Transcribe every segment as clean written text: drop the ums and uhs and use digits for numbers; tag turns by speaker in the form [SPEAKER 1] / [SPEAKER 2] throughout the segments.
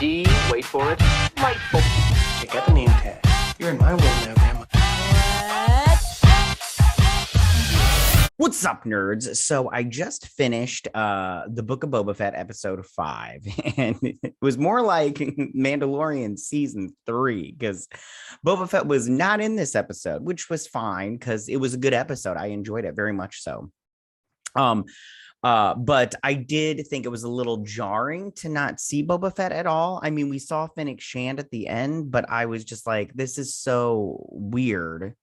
[SPEAKER 1] D, wait for it, delightful.
[SPEAKER 2] Check out the name tag. You're in my world now, Grandma.
[SPEAKER 3] What's up, nerds? So I just finished the Book of Boba Fett episode 5, and it was more like Mandalorian season 3 because Boba Fett was not in this episode, which was fine because it was a good episode. I enjoyed it very much so. But I did think it was a little jarring to not see Boba Fett at all. I mean, we saw Fennec Shand at the end, but I was just like, this is so weird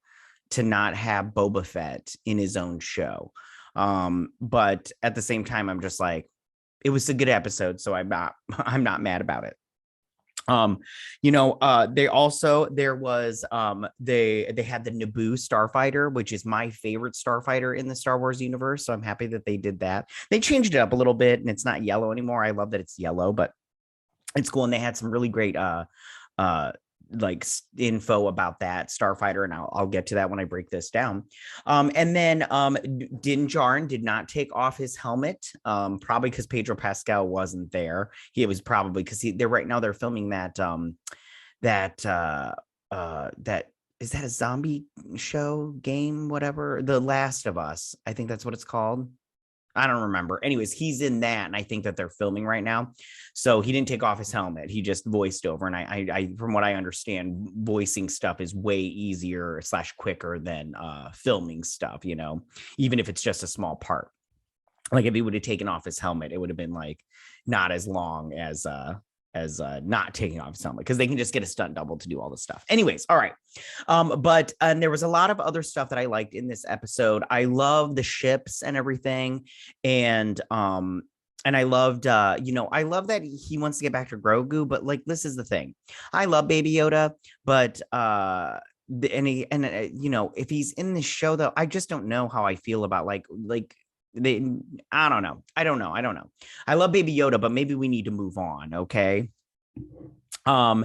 [SPEAKER 3] to not have Boba Fett in his own show. But at the same time, I'm just like, it was a good episode, so I'm not mad about it. They also, there was they had the Naboo starfighter, which is my favorite starfighter in the Star Wars universe, so I'm happy that they did that. They changed it up a little bit and it's not yellow anymore. I love that it's yellow, but it's cool. And they had some really great like info about that starfighter, and I'll get to that when I break this down. And then Djarin did not take off his helmet, probably because Pedro Pascal wasn't there. He was probably because they're right now they're filming that is that a zombie show game, whatever, The Last of Us, I think that's what it's called. I don't remember. Anyways, he's in that, and I think that they're filming right now. So he didn't take off his helmet. He just voiced over. And I from what I understand, voicing stuff is way easier / quicker than filming stuff, even if it's just a small part. Like if he would have taken off his helmet, it would have been like not as long as not taking off his helmet, because they can just get a stunt double to do all this stuff. Anyways, all right. But there was a lot of other stuff that I liked in this episode. I love the ships and everything. And I loved, I love that he wants to get back to Grogu, but like, this is the thing. I love Baby Yoda, but if he's in this show though, I just don't know how I feel about I don't know. I love Baby Yoda, but maybe we need to move on. Okay. Yeah.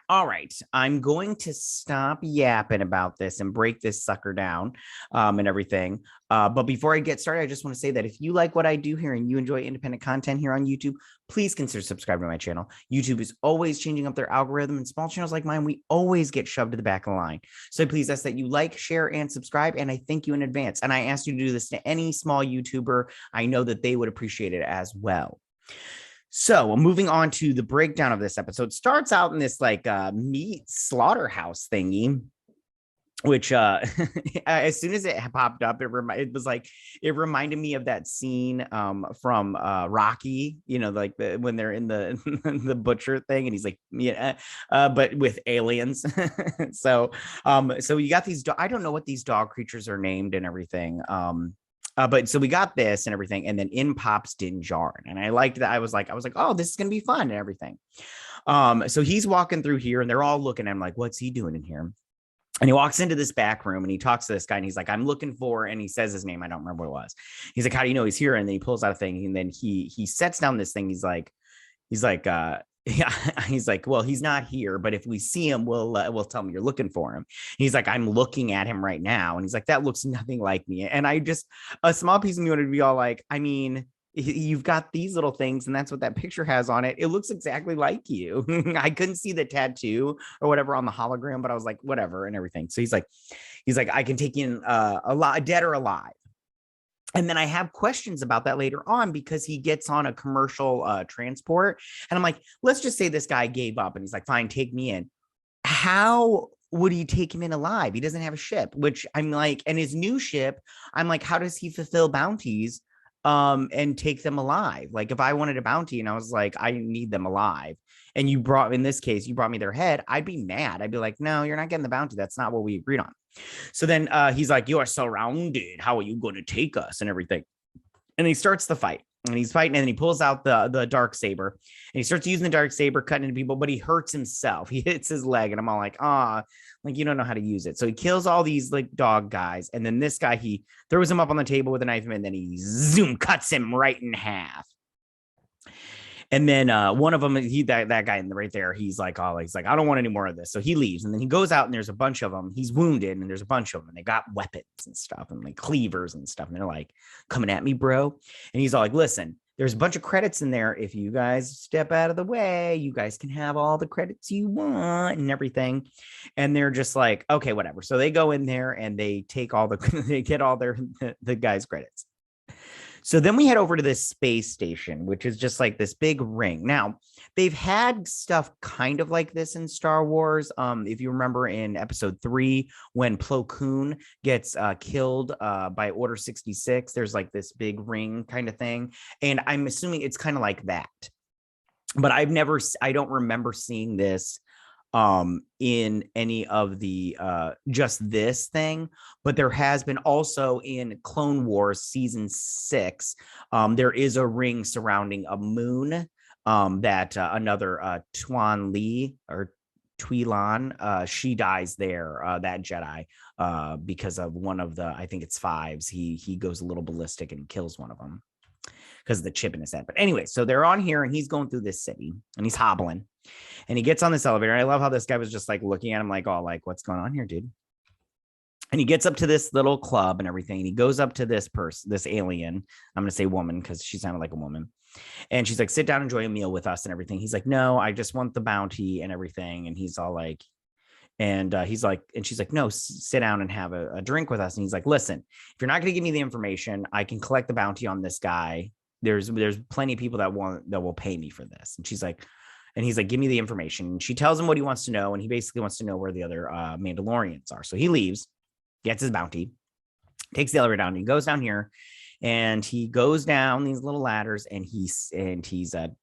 [SPEAKER 3] All right. I'm going to stop yapping about this and break this sucker down, and everything. But before I get started, I just want to say that if you like what I do here and you enjoy independent content here on YouTube, please consider subscribing to my channel. YouTube is always changing up their algorithm, and small channels like mine, we always get shoved to the back of the line. So please ask that you like, share, and subscribe. And I thank you in advance. And I asked you to do this to any small YouTuber. I know that they would appreciate it as well. So moving on to the breakdown of this episode, starts out in this meat slaughterhouse thingy, which as soon as it popped up, it reminded me of that scene from Rocky, when they're in the the butcher thing, and he's like, yeah, but with aliens. So you got these, I don't know what these dog creatures are named and everything. But so we got this and everything, and then in pops Din Djarin, and I liked that. I was like, oh, this is gonna be fun and everything. So he's walking through here, and they're all looking at him like, what's he doing in here? And he walks into this back room, and he talks to this guy, and he's like, I'm looking for, and he says his name. I don't remember what it was. He's like, how do you know he's here? And then he pulls out a thing, and then he sets down this thing. He's like, yeah, he's like, well, he's not here, but if we see him, we'll tell him you're looking for him. And he's like, I'm looking at him right now. And he's like, that looks nothing like me. And a small piece of me wanted to be all like, I mean, you've got these little things, and that's what that picture has on it. It looks exactly like you. I couldn't see the tattoo or whatever on the hologram, but I was like, whatever, and everything. So he's like, I can take in dead or alive. And then I have questions about that later on, because he gets on a commercial transport, and I'm like, let's just say this guy gave up and he's like, fine, take me in. How would he take him in alive? He doesn't have a ship, which I'm like, and his new ship, I'm like, how does he fulfill bounties and take them alive? Like if I wanted a bounty and I was like, I need them alive, and you brought me their head, I'd be mad. I'd be like, no, you're not getting the bounty. That's not what we agreed on. So then he's like, you are surrounded. How are you going to take us and everything? And he starts the fight, and he's fighting, and then he pulls out the dark saber, and he starts using the dark saber, cutting into people, but he hurts himself. He hits his leg, and I'm all like, like you don't know how to use it. So he kills all these like dog guys, and then this guy, he throws him up on the table with a knife, and then he cuts him right in half. And then one of them, that guy right there, he's like, I don't want any more of this. So he leaves, and then he goes out, and there's a bunch of them. He's wounded, and there's a bunch of them, and they got weapons and stuff, and like cleavers and stuff. And they're like, coming at me, bro. And he's all like, listen, there's a bunch of credits in there. If you guys step out of the way, you guys can have all the credits you want and everything. And they're just like, okay, whatever. So they go in there and they take all the, they get all the guys' credits. So then we head over to this space station, which is just like this big ring. Now, they've had stuff kind of like this in Star Wars. If you remember in episode 3, when Plo Koon gets killed by Order 66, there's like this big ring kind of thing. And I'm assuming it's kind of like that. But I don't remember seeing this in any of the just this thing, but there has been also in Clone Wars season 6. There is a ring surrounding a moon that another Tuan Lee or Twilan, she dies there, that Jedi, because of one of the, I think it's 5s. He goes a little ballistic and kills one of them because of the chip in his head. But anyway, so they're on here and he's going through this city and he's hobbling and he gets on this elevator. And I love how this guy was just like looking at him like, oh, like, what's going on here, dude? And he gets up to this little club and everything. And he goes up to this person, this alien. I'm going to say woman because she sounded like a woman. And she's like, sit down, enjoy a meal with us and everything. He's like, no, I just want the bounty and everything. And he's all like, and he's like, and she's like, no, sit down and have a drink with us. And he's like, listen, if you're not going to give me the information, I can collect the bounty on this guy. There's plenty of people that will pay me for this. And she's like, and he's like, give me the information. And she tells him what he wants to know. And he basically wants to know where the other Mandalorians are. So he leaves, gets his bounty, takes the elevator down. He goes down here and he goes down these little ladders and he's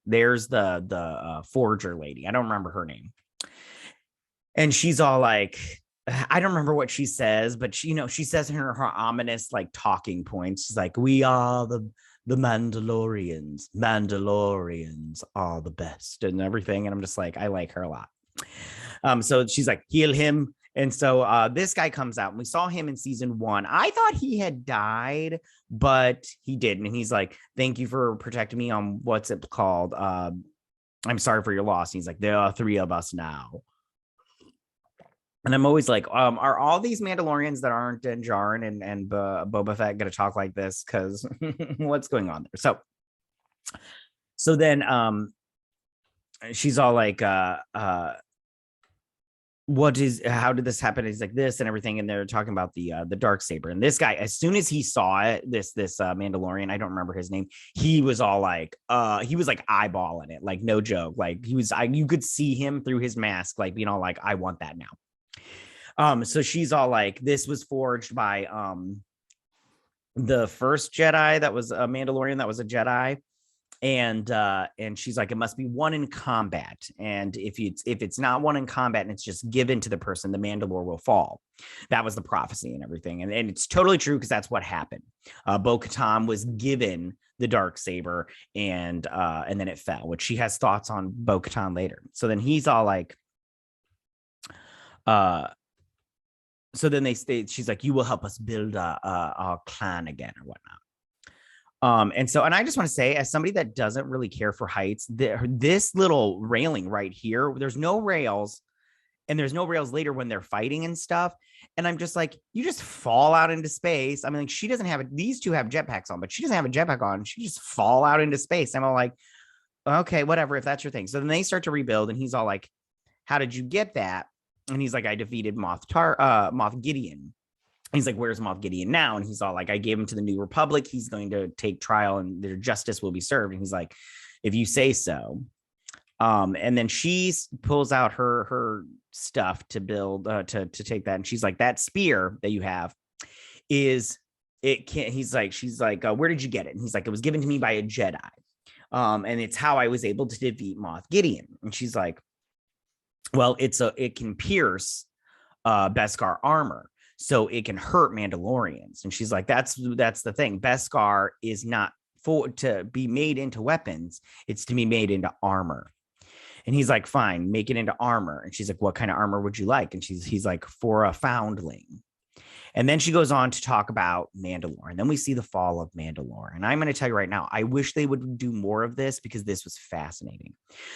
[SPEAKER 3] there's the forger lady. I don't remember her name. And she's all like, I don't remember what she says, but she, she says in her ominous like talking points. She's like, we are the Mandalorians. Mandalorians are the best and everything. And I'm just like, I like her a lot. So she's like, heal him. And so this guy comes out and we saw him in season 1. I thought he had died, but he didn't. And he's like, thank you for protecting me on what's it called? I'm sorry for your loss. And he's like, there are 3 of us now. And I'm always like, are all these Mandalorians that aren't Djarin and Boba Fett going to talk like this? Because what's going on there? So then she's all like, how did this happen? He's like this and everything. And they're talking about the Darksaber. And this guy, as soon as he saw it, this Mandalorian, I don't remember his name. He was all like, he was like eyeballing it, like no joke. Like you could see him through his mask, like being all like, I want that now. So she's all like, this was forged by the first Jedi that was a Mandalorian that was a Jedi. And she's like, it must be one in combat. And if it's not one in combat and it's just given to the person, the Mandalore will fall. That was the prophecy and everything. And it's totally true because that's what happened. Bo-Katan was given the Darksaber and then it fell, which she has thoughts on Bo-Katan later. So then he's all like, so then she's like, you will help us build our clan again or whatnot. And I just want to say, as somebody that doesn't really care for heights, this little railing right here, there's no rails and there's no rails later when they're fighting and stuff. And I'm just like, you just fall out into space. I mean, like, she doesn't have it. These two have jetpacks on, but she doesn't have a jetpack on. She just fall out into space. I'm all like, okay, whatever, if that's your thing. So then they start to rebuild and he's all like, how did you get that? And he's like, I defeated Moff Gideon. He's like, where's Moff Gideon now? And he's all like, I gave him to the New Republic. He's going to take trial and their justice will be served. And he's like, if you say so. And then she pulls out her stuff to build, to take that. And she's like, that spear that you have she's like, where did you get it? And he's like, it was given to me by a Jedi. And it's how I was able to defeat Moff Gideon. And she's like, well, it can pierce Beskar armor, so it can hurt Mandalorians. And she's like, that's the thing. Beskar is not to be made into weapons; it's to be made into armor. And he's like, fine, make it into armor. And she's like, what kind of armor would you like? And he's like, for a foundling. And then she goes on to talk about Mandalore. And then we see the fall of Mandalore. And I'm going to tell you right now, I wish they would do more of this because this was fascinating.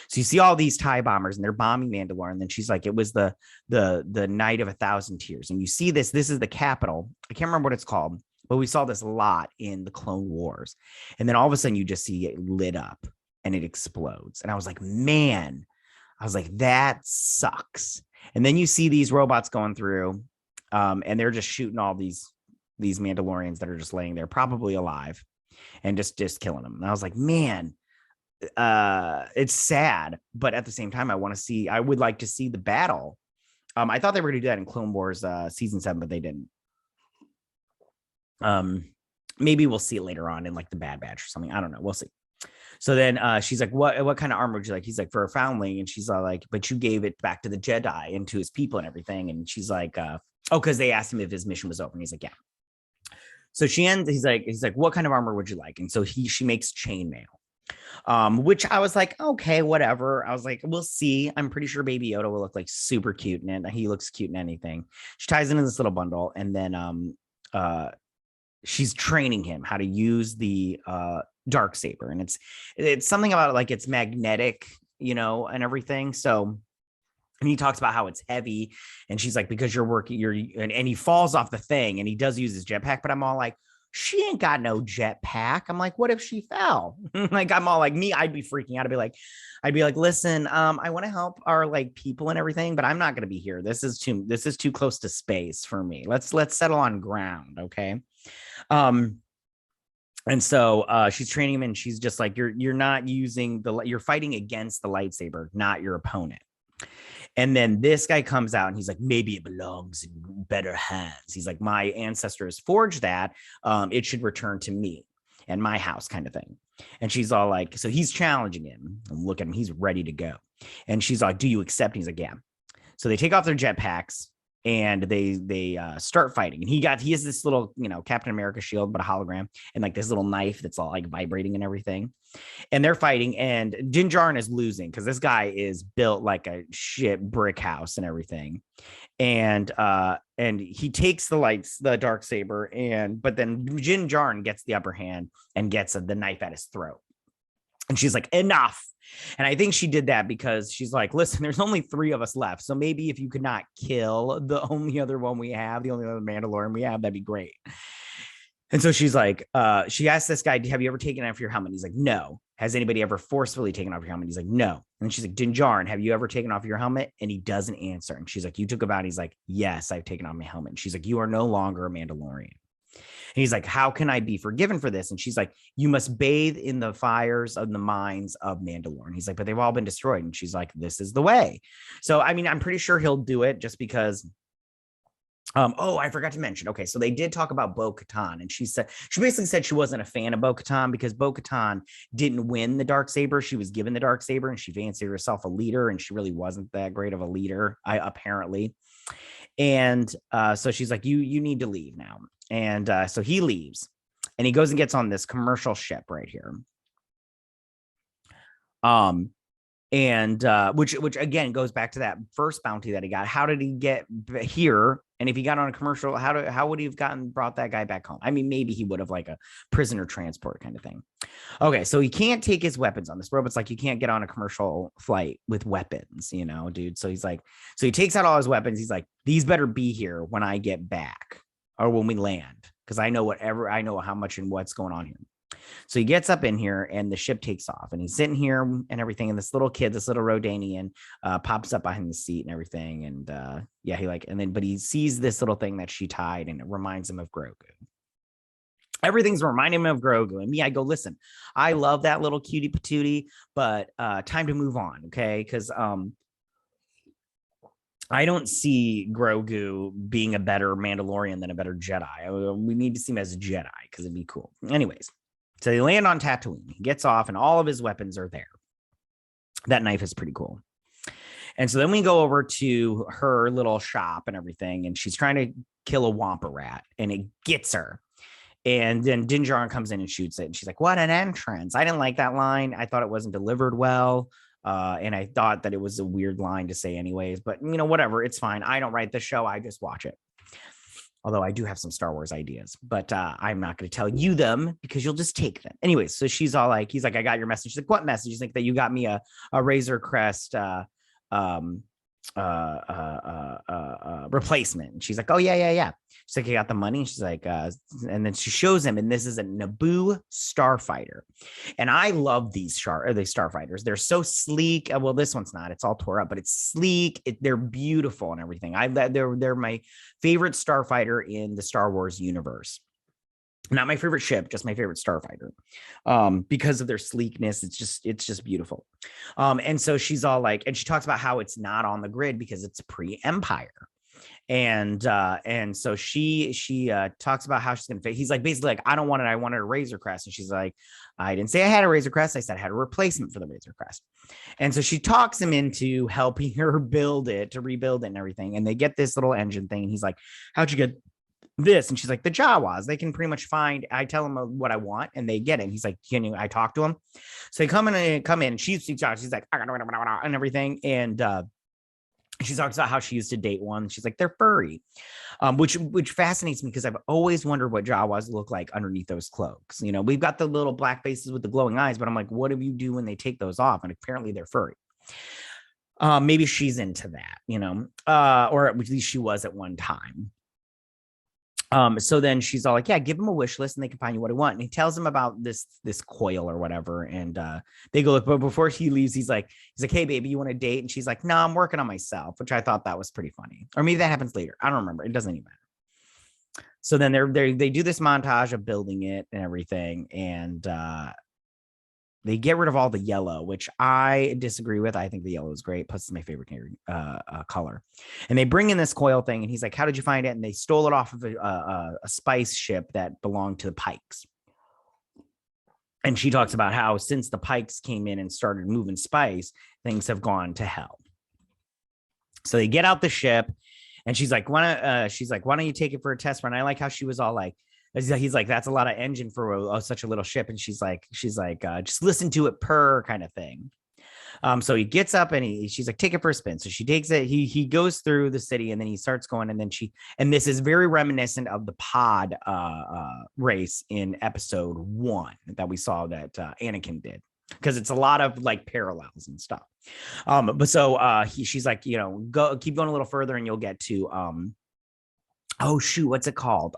[SPEAKER 3] So you see all these TIE bombers and they're bombing Mandalore. And then she's like, it was the night of 1,000 tears. And you see this is the capital. I can't remember what it's called. but we saw this a lot in the Clone Wars. And then all of a sudden you just see it lit up and it explodes. And I was like, man, that sucks. And then you see these robots going through, and they're just shooting all these Mandalorians that are just laying there, probably alive, and just killing them. And I was like, man, it's sad, but at the same time, I would like to see the battle. I thought they were going to do that in Clone Wars season 7, but they didn't. Maybe we'll see it later on in like the Bad Batch or something. I don't know. We'll see. So then she's like, what kind of armor would you like? He's like, for a foundling. And she's like, but you gave it back to the Jedi and to his people and everything. And she's like, because they asked him if his mission was over. And he's like, yeah. So he's like, what kind of armor would you like? And so she makes chainmail, which I was like, okay, whatever. I was like, we'll see. I'm pretty sure Baby Yoda will look like super cute in it. He looks cute in anything. She ties into this little bundle, and then she's training him how to use the dark saber, and it's something about it, like it's magnetic, and everything. So. And he talks about how it's heavy, and she's like, because and he falls off the thing, and he does use his jetpack, but I'm all like, she ain't got no jetpack. I'm like, what if she fell? Like, I'm all like, me, I'd be freaking out. I'd be like, listen, I want to help our like people and everything, but I'm not going to be here. This is too close to space for me. Let's settle on ground. Okay. And so she's training him, and she's just like, you're not using you're fighting against the lightsaber, not your opponent. And then this guy comes out and he's like, maybe it belongs in better hands. He's like, my ancestors forged that. It should return to me and my house, kind of thing. And she's all like, so he's challenging him, and look at him. He's ready to go. And she's like, do you accept? And he's like, yeah. So they take off their jetpacks and they start fighting. And he has this little, Captain America shield, but a hologram, and like this little knife that's all like vibrating and everything. And they're fighting, and Din Djarin is losing because this guy is built like a shit brick house and everything. And he takes the dark saber, but then Din Djarin gets the upper hand and gets the knife at his throat. And she's like, enough. And I think she did that because she's like, listen, there's only 3 of us left. So maybe if you could not kill the only other one we have, the only other Mandalorian we have, that'd be great. And so she's like, she asked this guy, have you ever taken off your helmet? He's like, no. Has anybody ever forcefully taken off your helmet? He's like, no. And she's like, Din Djarin, have you ever taken off your helmet? And he doesn't answer. And she's like, you took a vow? And he's like, yes, I've taken off my helmet. And she's like, you are no longer a Mandalorian. And he's like, how can I be forgiven for this? And she's like, you must bathe in the fires of the mines of Mandalore. And he's like, but they've all been destroyed. And she's like, this is the way. So, I mean, I'm pretty sure he'll do it just because. I forgot to mention. Okay, so they did talk about Bo-Katan, and she basically said she wasn't a fan of Bo-Katan because Bo-Katan didn't win the Darksaber. She was given the Darksaber, and she fancied herself a leader, and she really wasn't that great of a leader, apparently. And so she's like, you need to leave now. And so he leaves, and he goes and gets on this commercial ship right here. Which again goes back to that first bounty that he got. How did he get here? And if he got on a commercial, how would he have brought that guy back home? I mean, maybe he would have, like a prisoner transport kind of thing. Okay, so he can't take his weapons on. This robot's like, you can't get on a commercial flight with weapons, dude. So he's like, so he takes out all his weapons. He's like, these better be here when I get back or when we land, because I know how much and what's going on here. So he gets up in here, and the ship takes off, and he's sitting here and everything. And this little Rodanian, pops up behind the seat and everything. And but he sees this little thing that she tied, and it reminds him of Grogu. Everything's reminding him of Grogu. And me, I go, listen, I love that little cutie patootie, but time to move on. Okay. Because I don't see Grogu being a better Mandalorian than a better Jedi. We need to see him as a Jedi because it'd be cool. Anyways. So they land on Tatooine. He gets off, and all of his weapons are there. That knife is pretty cool. And so then we go over to her little shop and everything, and she's trying to kill a Wampa rat, and it gets her. And then Din Djarin comes in and shoots it. And she's like, what an entrance. I didn't like that line. I thought it wasn't delivered well. And I thought that it was a weird line to say anyways. But, whatever. It's fine. I don't write the show. I just watch it. Although I do have some Star Wars ideas, but I'm not going to tell you them because you'll just take them. Anyways, so she's all like, he's like, I got your message. She's like, what message? She's like, that you got me a Razor Crest replacement. And she's like, oh yeah. She's like, you got the money. And she's like, and then she shows him, and this is a Naboo starfighter. And I love these starfighters. They're so sleek. Well, this one's not. It's all tore up, but it's sleek. They're beautiful and everything. They're my favorite starfighter in the Star Wars universe. Not my favorite ship, just my favorite starfighter, because of their sleekness. It's just beautiful. And so she's all like, and she talks about how it's not on the grid because it's pre-Empire. And so she talks about how she's gonna fit. He's like, basically like, I don't want it. I wanted a Razor Crest. And she's like, I didn't say I had a Razor Crest. I said I had a replacement for the Razor Crest. And so she talks him into helping her to rebuild it and everything. And they get this little engine thing. And he's like, how'd you get this? And she's like, the Jawas. They can pretty much find. I tell them what I want, and they get it. And he's like, I talk to him. So they come in. And she's like, and everything. And she talks about how she used to date one. She's like, they're furry, which fascinates me because I've always wondered what Jawas look like underneath those cloaks. You know, we've got the little black faces with the glowing eyes, but I'm like, what do you do when they take those off? And apparently they're furry. Maybe she's into that, you know, or at least she was at one time. So then she's all like, yeah, give him a wish list and they can find you what he want. And he tells him about this coil or whatever. And they go look, but before he leaves, he's like, hey baby, you want to date? And she's like, no, I'm working on myself, which I thought that was pretty funny. Or maybe that happens later. I don't remember. It doesn't even matter. So then they do this montage of building it and everything. And they get rid of all the yellow, which I disagree with. I think the yellow is great. Plus, it's my favorite color. And they bring in this coil thing, and he's like, how did you find it? And they stole it off of a spice ship that belonged to the Pikes. And she talks about how since the Pikes came in and started moving spice, things have gone to hell. So they get out the ship, and she's like, why don't you take it for a test run? I like how she was all like, he's like, that's a lot of engine for such a little ship. And she's like, just listen to it purr kind of thing. So he gets up and she's like, take it for a spin. So she takes it. He goes through the city and then he starts going. And then and this is very reminiscent of the pod race in episode 1 that we saw that Anakin did. Because it's a lot of like parallels and stuff. But so she's like, you know, keep going a little further and you'll get to oh shoot, what's it called?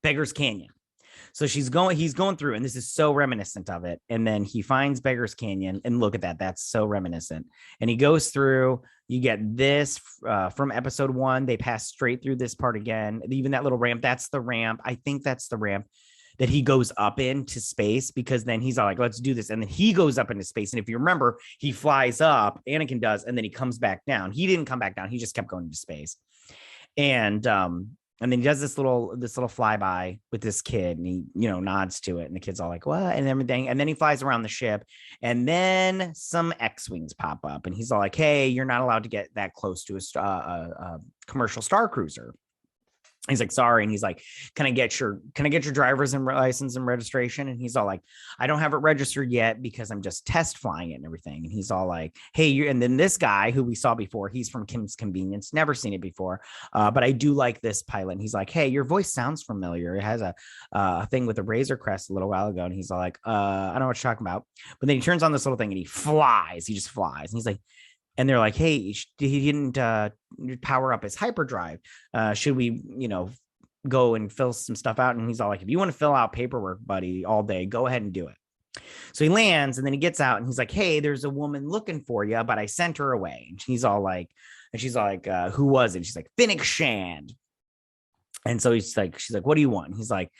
[SPEAKER 3] Beggar's Canyon. So he's going through, and this is so reminiscent of it. And then he finds Beggar's Canyon, and look at that. That's so reminiscent. And he goes through, you get this from episode 1. They pass straight through this part again. Even that little ramp, that's the ramp. I think that's the ramp that he goes up into space, because then he's all like, let's do this. And then he goes up into space. And if you remember, he flies up, Anakin does, and then he comes back down. He didn't come back down. He just kept going into space. And then he does this little flyby with this kid, and he, you know, nods to it, and the kid's all like, what? And everything. And then he flies around the ship, and then some X-Wings pop up, and he's all like, hey, you're not allowed to get that close to a commercial star cruiser. He's like, sorry. And he's like, can I get your driver's license and registration? And he's all like, I don't have it registered yet because I'm just test flying it and everything. And he's all like, hey, and then this guy who we saw before, he's from Kim's Convenience, never seen it before. But I do like this pilot. And he's like, hey, your voice sounds familiar. It has a thing with a Razor Crest a little while ago. And he's all like, I don't know what you're talking about. But then he turns on this little thing and he just flies. And he's like, and they're like, hey, he didn't power up his hyperdrive. Should we, you know, go and fill some stuff out? And he's all like, if you want to fill out paperwork, buddy, all day, go ahead and do it. So he lands, and then he gets out, and he's like, hey, there's a woman looking for you, but I sent her away. And she's like, who was it? She's like, Finnick Shand. And so she's like, what do you want? And he's like,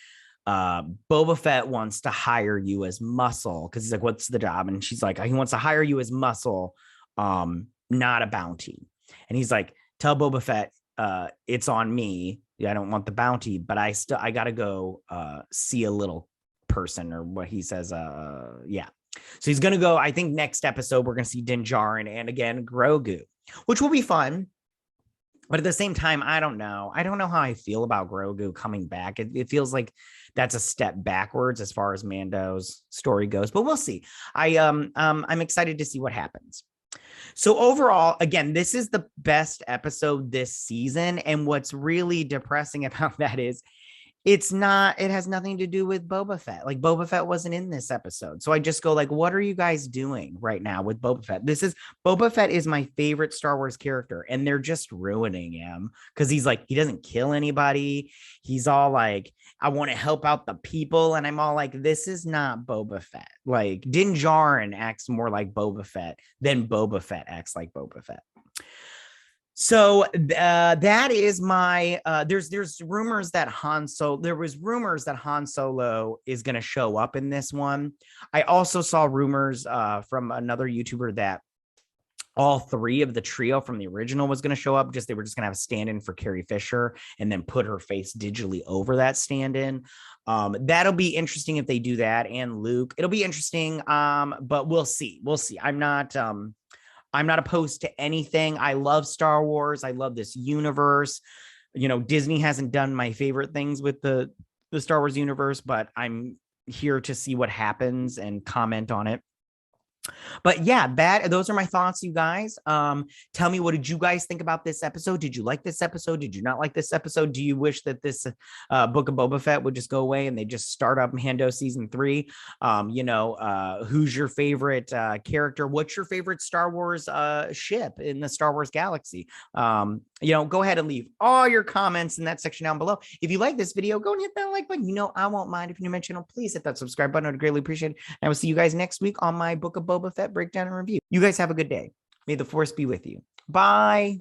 [SPEAKER 3] Boba Fett wants to hire you as muscle. Because he's like, what's the job? And she's like, he wants to hire you as muscle. Not a bounty. And he's like, tell Boba Fett it's on me. I don't want the bounty, but I gotta go see a little person, or what he says. Yeah. So he's gonna go. I think next episode we're gonna see Din Djarin and again Grogu, which will be fun. But at the same time, I don't know how I feel about Grogu coming back. It feels like that's a step backwards as far as Mando's story goes, but we'll see. I'm excited to see what happens. So overall, again, this is the best episode this season. And what's really depressing about that is It's not, it has nothing to do with Boba Fett. Like Boba Fett wasn't in this episode. So I just go like, what are you guys doing right now with Boba Fett? Boba Fett is my favorite Star Wars character, and they're just ruining him because he's like, he doesn't kill anybody. He's all like, I want to help out the people. And I'm all like, this is not Boba Fett. Like Din Djarin acts more like Boba Fett than Boba Fett acts like Boba Fett. So that is my there's rumors that there was rumors that Han Solo is going to show up in this one. I also saw rumors from another YouTuber that all three of the trio from the original was going to show up. They were just going to have a stand-in for Carrie Fisher and then put her face digitally over that stand-in. That'll be interesting if they do that, and Luke. It'll be interesting, but we'll see. I'm not opposed to anything. I love Star Wars. I love this universe. You know, Disney hasn't done my favorite things with the Star Wars universe, but I'm here to see what happens and comment on it. But yeah, those are my thoughts, you guys. Tell me, what did you guys think about this episode? Did you like this episode? Did you not like this episode? Do you wish that this Book of Boba Fett would just go away and they just start up Mando season 3? Who's your favorite character? What's your favorite Star Wars ship in the Star Wars galaxy? Go ahead and leave all your comments in that section down below. If you like this video, go and hit that like button. I won't mind if you're new to my channel. Please hit that subscribe button. I'd greatly appreciate it. And I will see you guys next week on my Book of Boba Fett breakdown and review. You guys have a good day. May the Force be with you. Bye.